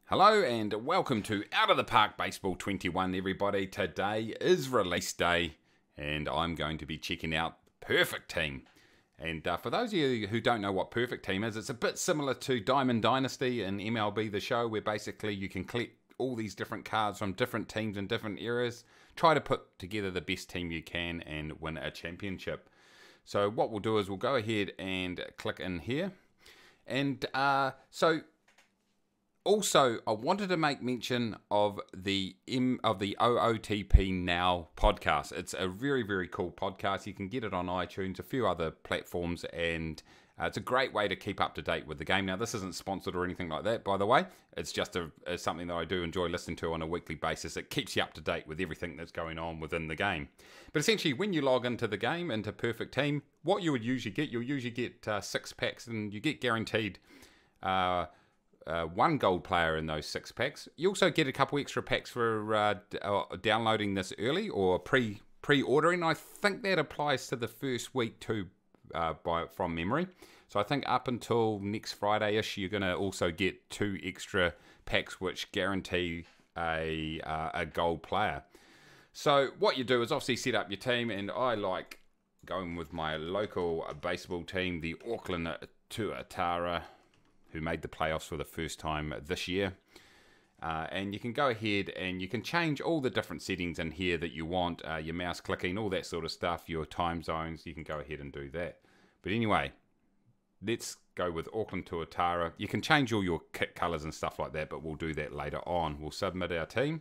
Hello and welcome to Out of the Park Baseball 21, everybody. Today is release day and I'm going to be checking out Perfect Team. And for those of you who don't know what Perfect Team is, it's a bit similar to Diamond Dynasty and MLB The Show, where basically you can collect all these different cards from different teams in different eras, try to put together the best team you can and win a championship. So what we'll do is we'll go ahead and click in here. And also, I wanted to make mention of the OOTP Now podcast. It's a very, very cool podcast. You can get it on iTunes, a few other platforms, and it's a great way to keep up to date with the game. Now, this isn't sponsored or anything like that, by the way. It's just something that I do enjoy listening to on a weekly basis. It keeps you up to date with everything that's going on within the game. But essentially, when you log into the game, into Perfect Team, what you would usually get, you'll usually get 6 packs, and you get guaranteed one gold player in those 6 packs. You also get a couple extra packs for downloading this early or pre-ordering. I think that applies to the first week too, from memory. So I think up until next Friday-ish, you're going to also get 2 extra packs which guarantee a gold player. So what you do is obviously set up your team, and I like going with my local baseball team, the Auckland Tuatara, who made the playoffs for the first time this year. And you can go ahead and you can change all the different settings in here that you want, your mouse clicking, all that sort of stuff, your time zones. You can go ahead and do that. But anyway, let's go with Auckland Tuatara. You can change all your kit colors and stuff like that, but we'll do that later on. We'll submit our team.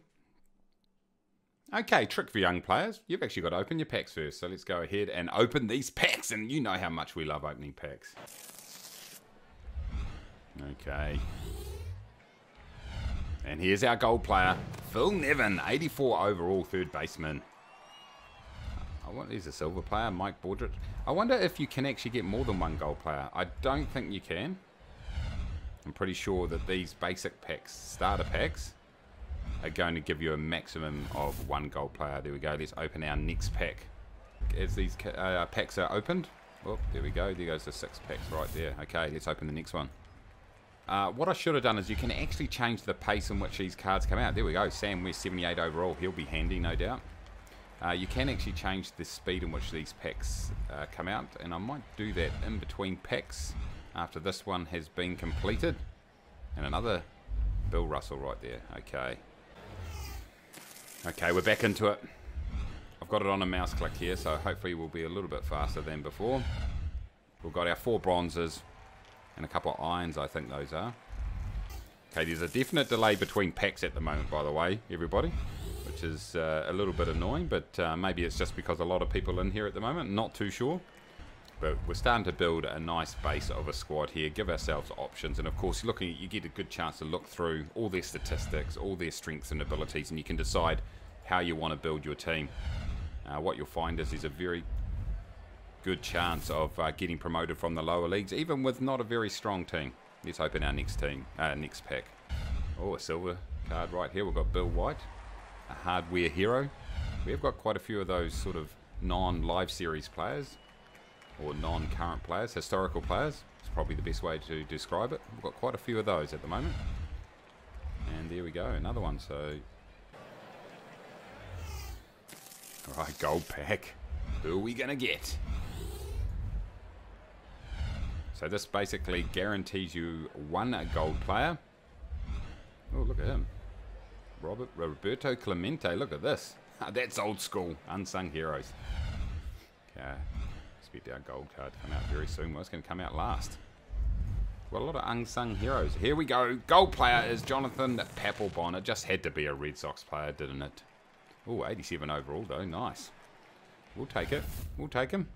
Okay, trick for young players. You've actually got to open your packs first. So let's go ahead and open these packs. And you know how much we love opening packs. Okay. And here's our gold player, Phil Nevin, 84 overall third baseman. He's a silver player, Mike Bordrett. I wonder if you can actually get more than one gold player. I don't think you can. I'm pretty sure that these basic packs, starter packs, are going to give you a maximum of 1 gold player. There we go. Let's open our next pack. As these packs are opened, oh, there we go. There goes the 6 packs right there. Okay, let's open the next one. What I should have done is you can actually change the pace in which these cards come out. There we go. Sam West, 78 overall. He'll be handy, no doubt. You can actually change the speed in which these packs come out, and I might do that in between packs after this one has been completed. And another Bill Russell right there. Okay. Okay, we're back into it. I've got it on a mouse click here, so hopefully we'll be a little bit faster than before. We've got our 4 bronzes and a couple of irons, I think those are. Okay, there's a definite delay between packs at the moment, by the way, everybody, which is a little bit annoying, but maybe it's just because a lot of people in here at the moment, not too sure. But we're starting to build a nice base of a squad here, give ourselves options, and of course, you get a good chance to look through all their statistics, all their strengths and abilities, and you can decide how you want to build your team. What you'll find is there's a very good chance of getting promoted from the lower leagues, even with not a very strong team. Let's open our next pack. Oh, a silver card right here. We've got Bill White, a hardware hero. We've got quite a few of those sort of non-live series players, or non-current players, historical players. It's probably the best way to describe it. We've got quite a few of those at the moment. And there we go, another one. So, all right, gold pack. Who are we gonna get? So this basically guarantees you 1 gold player. Oh, look at him. Roberto Clemente, look at this. That's old school, unsung heroes. Okay, expect our gold card to come out very soon. Well, it's going to come out last. Got a lot of unsung heroes. Here we go. Gold player is Jonathan Papelbon. It just had to be a Red Sox player, didn't it? Oh, 87 overall though, nice. We'll take it. We'll take him.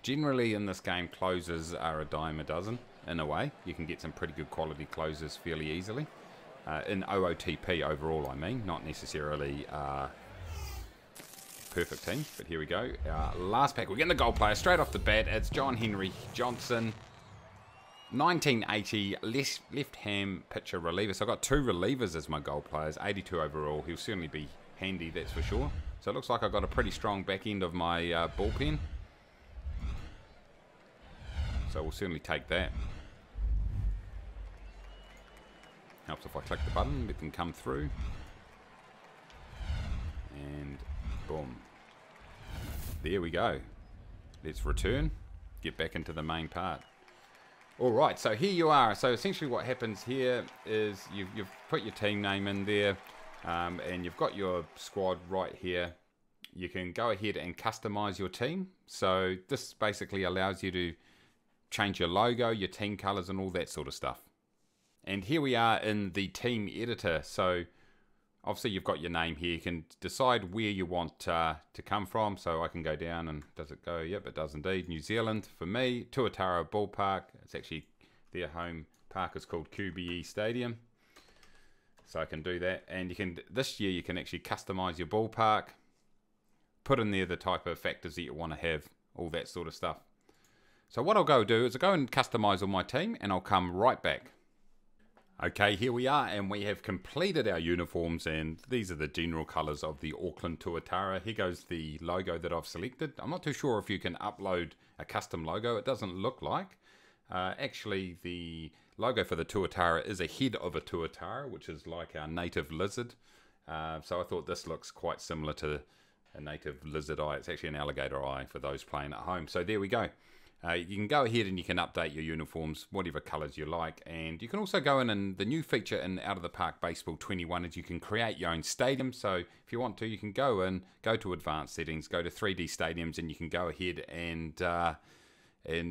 Generally in this game, closers are a dime a dozen, in a way. You can get some pretty good quality closers fairly easily. In OOTP overall, I mean, not necessarily Perfect Team. But here we go. Last pack, we're getting the gold player straight off the bat. It's John Henry Johnson, 1980 left-hand pitcher reliever. So I've got 2 relievers as my gold players, 82 overall. He'll certainly be handy, that's for sure. So it looks like I've got a pretty strong back end of my bullpen. So we'll certainly take that. Helps if I click the button, let them come through. And boom. There we go. Let's return, get back into the main part. Alright, so here you are. So essentially what happens here is you've put your team name in there, and you've got your squad right here. You can go ahead and customize your team. So this basically allows you to change your logo, your team colors, and all that sort of stuff. And here we are in the team editor. So obviously you've got your name here. You can decide where you want to come from. So I can go down and does it go? Yep, it does indeed. New Zealand for me. Tuatara Ballpark. It's actually their home park is called QBE Stadium. So I can do that. And you can this year you can actually customize your ballpark. Put in there the type of factors that you want to have. All that sort of stuff. So what I'll go do is I'll go and customize all my team and I'll come right back. Okay, here we are, and we have completed our uniforms, and these are the general colours of the Auckland Tuatara. Here goes the logo that I've selected. I'm not too sure if you can upload a custom logo. It doesn't look like. Actually, the logo for the Tuatara is a head of a Tuatara, which is like our native lizard. So I thought this looks quite similar to a native lizard eye. It's actually an alligator eye for those playing at home. So there we go. You can go ahead and you can update your uniforms, whatever colours you like, and you can also go in, and the new feature in Out of the Park Baseball 21 is you can create your own stadium. So if you want to, you can go in, go to advanced settings, go to 3D stadiums, and you can go ahead and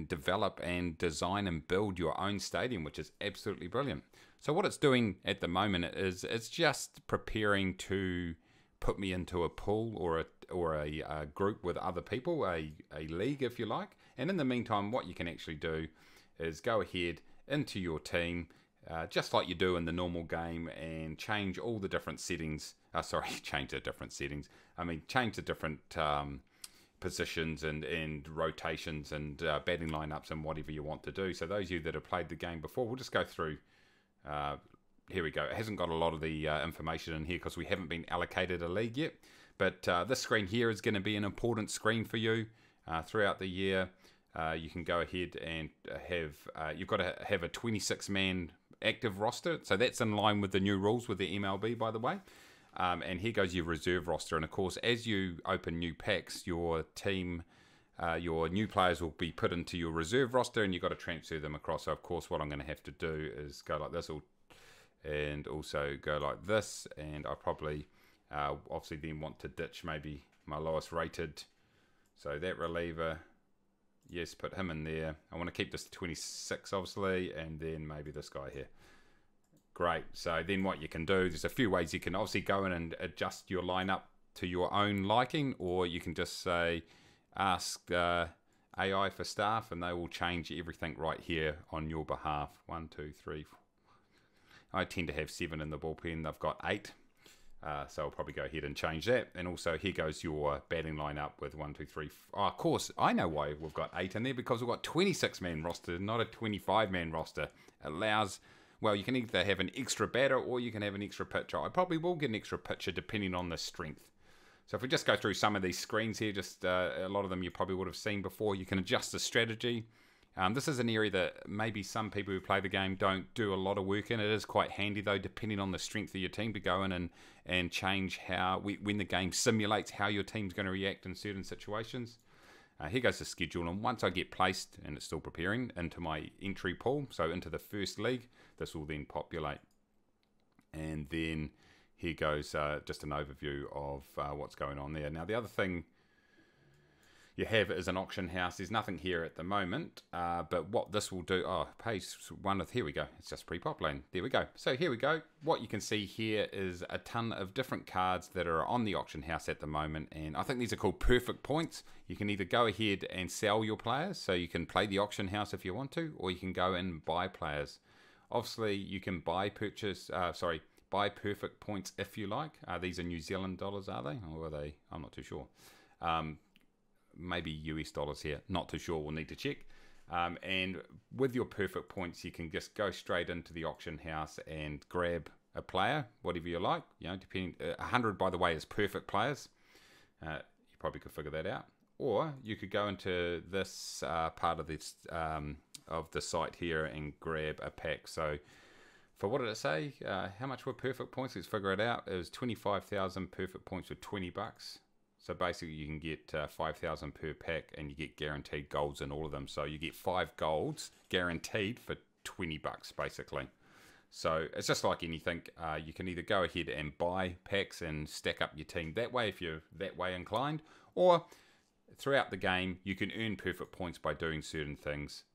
develop and design and build your own stadium, which is absolutely brilliant. So what it's doing at the moment is it's just preparing to put me into a pool or a group with other people, a league if you like. And in the meantime, what you can actually do is go ahead into your team, just like you do in the normal game, and change all the different settings. Change the different settings. I mean, change the different positions and rotations and batting lineups and whatever you want to do. So those of you that have played the game before, we'll just go through. Here we go. It hasn't got a lot of the information in here because we haven't been allocated a league yet. But this screen here is going to be an important screen for you throughout the year. You can go ahead and you've got to have a 26-man active roster. So that's in line with the new rules with the MLB, by the way. And here goes your reserve roster. And of course, as you open new packs, your team, your new players will be put into your reserve roster, and you've got to transfer them across. So of course, what I'm going to have to do is go like this, and also go like this. And I probably obviously then want to ditch maybe my lowest rated. So that reliever. Yes, put him in there. I want to keep this to 26, obviously, and then maybe this guy here. Great. So then what you can do, there's a few ways you can obviously go in and adjust your lineup to your own liking, or you can just say, ask AI for staff, and they will change everything right here on your behalf. 1, 2, 3, 4. I tend to have 7 in the bullpen. They've got 8. So I'll probably go ahead and change that. And also here goes your batting lineup with 1, 2, 3. Oh, of course, I know why we've got 8 in there, because we've got 26-man roster, not a 25-man roster. It allows, well, you can either have an extra batter or you can have an extra pitcher. I probably will get an extra pitcher depending on the strength. So if we just go through some of these screens here, just a lot of them you probably would have seen before. You can adjust the strategy. This is an area that maybe some people who play the game don't do a lot of work in. It is quite handy though, depending on the strength of your team, to go in and change how, when the game simulates how your team's going to react in certain situations. Here goes the schedule, and once I get placed, and it's still preparing, into my entry pool, so into the first league, this will then populate. And then here goes just an overview of what's going on there. Now the other thing you have is an auction house. There's nothing here at the moment, but what this will do, page 1 of, here we go, it's just pre-populating, there we go. So here we go, what you can see here is a ton of different cards that are on the auction house at the moment, and I think these are called perfect points. You can either go ahead and sell your players, so you can play the auction house if you want to, or you can go and buy players. Obviously you can buy perfect points if you like. These are New Zealand dollars, are they? Or are they? I'm not too sure. Maybe US dollars here, not too sure, we'll need to check. And with your perfect points, you can just go straight into the auction house and grab a player, whatever you like. You know, depending, 100 by the way is perfect players. You probably could figure that out. Or you could go into this part of this of the site here and grab a pack. So for what did it say? How much were perfect points? Let's figure it out. It was 25,000 perfect points for $20. So basically you can get 5,000 per pack, and you get guaranteed golds in all of them. So you get 5 golds guaranteed for $20 basically. So it's just like anything. You can either go ahead and buy packs and stack up your team that way if you're that way inclined, or throughout the game you can earn perfect points by doing certain things.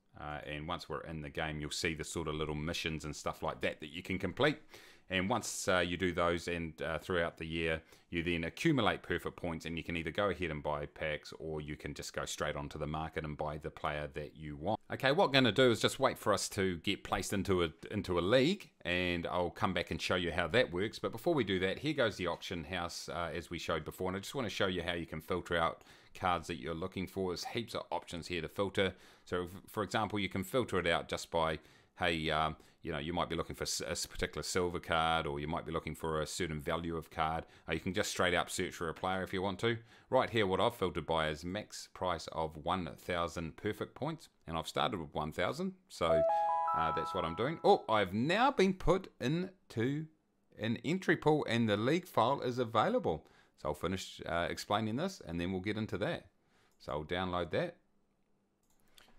And once we're in the game, you'll see the sort of little missions and stuff like that that you can complete. And once you do those, and throughout the year, you then accumulate perfect points, and you can either go ahead and buy packs, or you can just go straight onto the market and buy the player that you want. Okay, what I'm going to do is just wait for us to get placed into a league, and I'll come back and show you how that works. But before we do that, here goes the auction house as we showed before, and I just want to show you how you can filter out cards that you're looking for. There's heaps of options here to filter. So for example, you can filter it out just by, hey, you know, you might be looking for a particular silver card, or you might be looking for a certain value of card. You can just straight up search for a player if you want to. Right here, what I've filtered by is max price of 1,000 perfect points, and I've started with 1,000, so that's what I'm doing. Oh, I've now been put into an entry pool, and the league file is available. So I'll finish explaining this, and then we'll get into that. So I'll download that.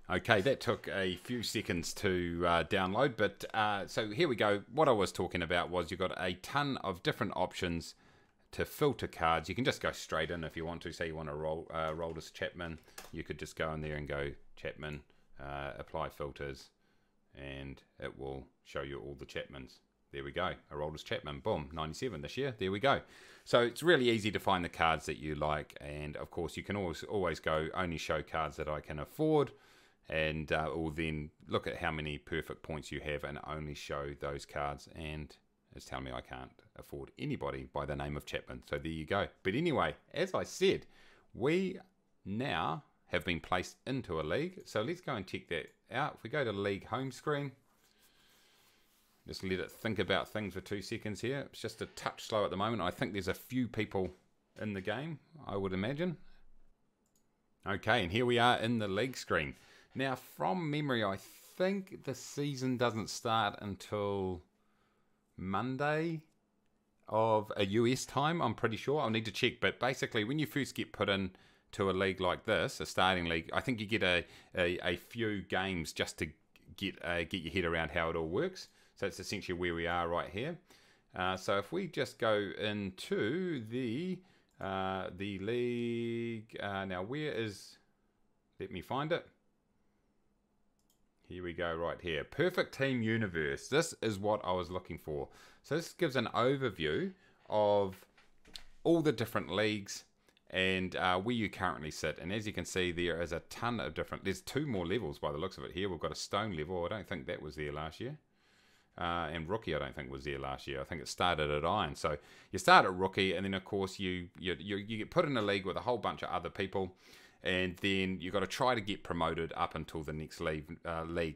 Okay, that took a few seconds to download, but so here we go. What I was talking about was you've got a ton of different options to filter cards. You can just go straight in if you want to. Say you want to roll this Chapman, you could just go in there and go Chapman, apply filters, and it will show you all the Chapmans. There we go. Aroldis Chapman, boom, 97 this year. There we go. So it's really easy to find the cards that you like, and of course you can always go only show cards that I can afford, and or then look at how many perfect points you have and only show those cards, and it's telling me I can't afford anybody by the name of Chapman. So there you go. But anyway, as I said, we now have been placed into a league. So let's go and check that out. If we go to league home screen, just let it think about things for 2 seconds here. It's just a touch slow at the moment. I think there's a few people in the game, I would imagine. Okay, and here we are in the league screen. Now, from memory, I think the season doesn't start until Monday of a US time, I'm pretty sure. I'll need to check, but basically when you first get put in to a league like this, a starting league, I think you get a few games just to get your head around how it all works. So it's essentially where we are right here. So if we just go into the league, now where is, let me find it. Here we go right here. Perfect Team Universe. This is what I was looking for. So this gives an overview of all the different leagues and where you currently sit. And as you can see, there is a ton of different, there's 2 more levels by the looks of it here. We've got a stone level. I don't think that was there last year. And rookie, I don't think was there last year. I think it started at iron. So you start at rookie, and then of course you get put in a league with a whole bunch of other people, and then you've got to try to get promoted up until the next league.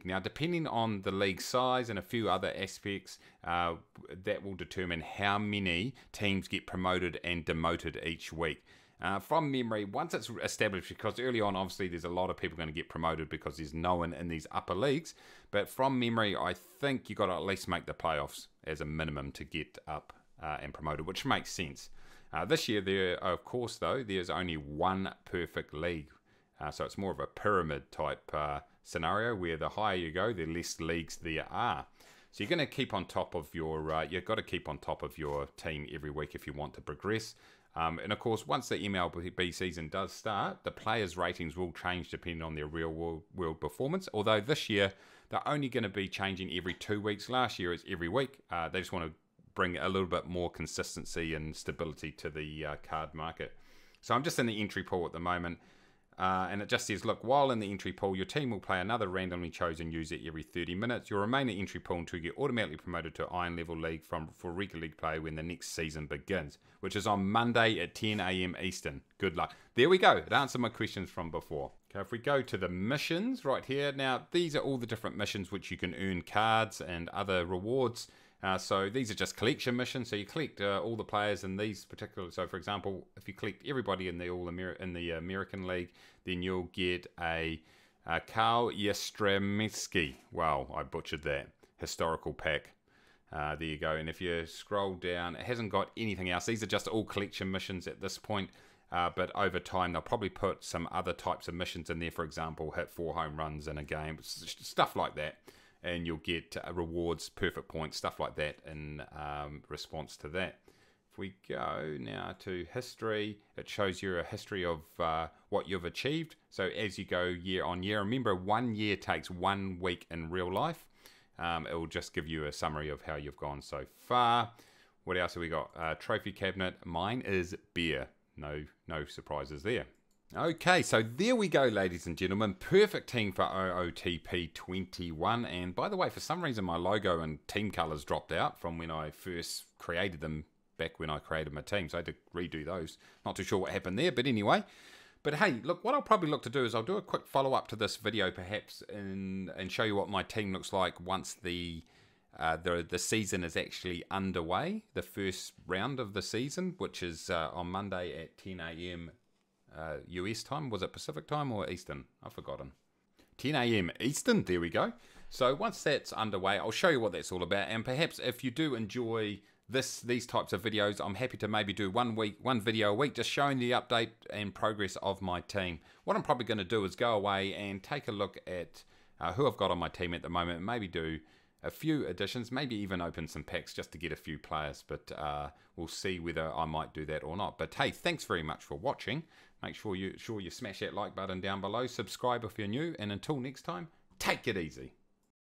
Now, depending on the league size and a few other aspects, that will determine how many teams get promoted and demoted each week. From memory, once it's established, because early on, obviously, there's a lot of people going to get promoted because there's no one in these upper leagues. But from memory, I think you've got to at least make the playoffs as a minimum to get up and promoted, which makes sense. This year, of course, though, there's only one perfect league. So it's more of a pyramid type scenario where the higher you go, the less leagues there are. So you're going to keep on top of your, you've got to keep on top of your team every week if you want to progress. And of course, once the MLB season does start, the players' ratings will change depending on their real world performance. Although this year, they're only going to be changing every 2 weeks. Last year, it's every week. They just want to bring a little bit more consistency and stability to the card market. So I'm just in the entry pool at the moment. And it just says, look, while in the entry pool, your team will play another randomly chosen user every 30 minutes. You'll remain in entry pool until you get automatically promoted to Iron Level League for regular league play when the next season begins, which is on Monday at 10 AM Eastern. Good luck. There we go. It answered my questions from before. Okay, if we go to the missions right here. Now, these are all the different missions which you can earn cards and other rewards. So these are just collection missions. So you collect all the players in these particular. So for example, if you collect everybody in the American League, then you'll get a Karl Yastrzemski. Wow, I butchered that. Historical pack. There you go. And if you scroll down, it hasn't got anything else. These are just all collection missions at this point. But over time, they'll probably put some other types of missions in there. For example, hit 4 home runs in a game, stuff like that. And you'll get rewards, perfect points, stuff like that in response to that. If we go now to history, it shows you a history of what you've achieved. So as you go year on year, remember 1 year takes 1 week in real life. It will just give you a summary of how you've gone so far. What else have we got? Trophy cabinet. Mine is beer. No surprises there. Okay, so there we go, ladies and gentlemen. Perfect team for OOTP 21. And by the way, for some reason, my logo and team colors dropped out from when I first created them, back when I created my team. So I had to redo those. Not too sure what happened there, but anyway. But hey, look, what I'll probably look to do is I'll do a quick follow-up to this video, perhaps, and show you what my team looks like once the season is actually underway. The first round of the season, which is on Monday at 10 a.m. US time. Was it Pacific time or Eastern? I've forgotten. 10 a.m. Eastern, there we go. So once that's underway, I'll show you what that's all about. And perhaps if you do enjoy these types of videos, I'm happy to maybe do one video a week, just showing the update and progress of my team. What I'm probably going to do is go away and take a look at who I've got on my team at the moment, and maybe do a few additions, maybe even open some packs just to get a few players, but we'll see whether I might do that or not. But hey, thanks very much for watching. Make sure you smash that like button down below, subscribe if you're new, and until next time, take it easy.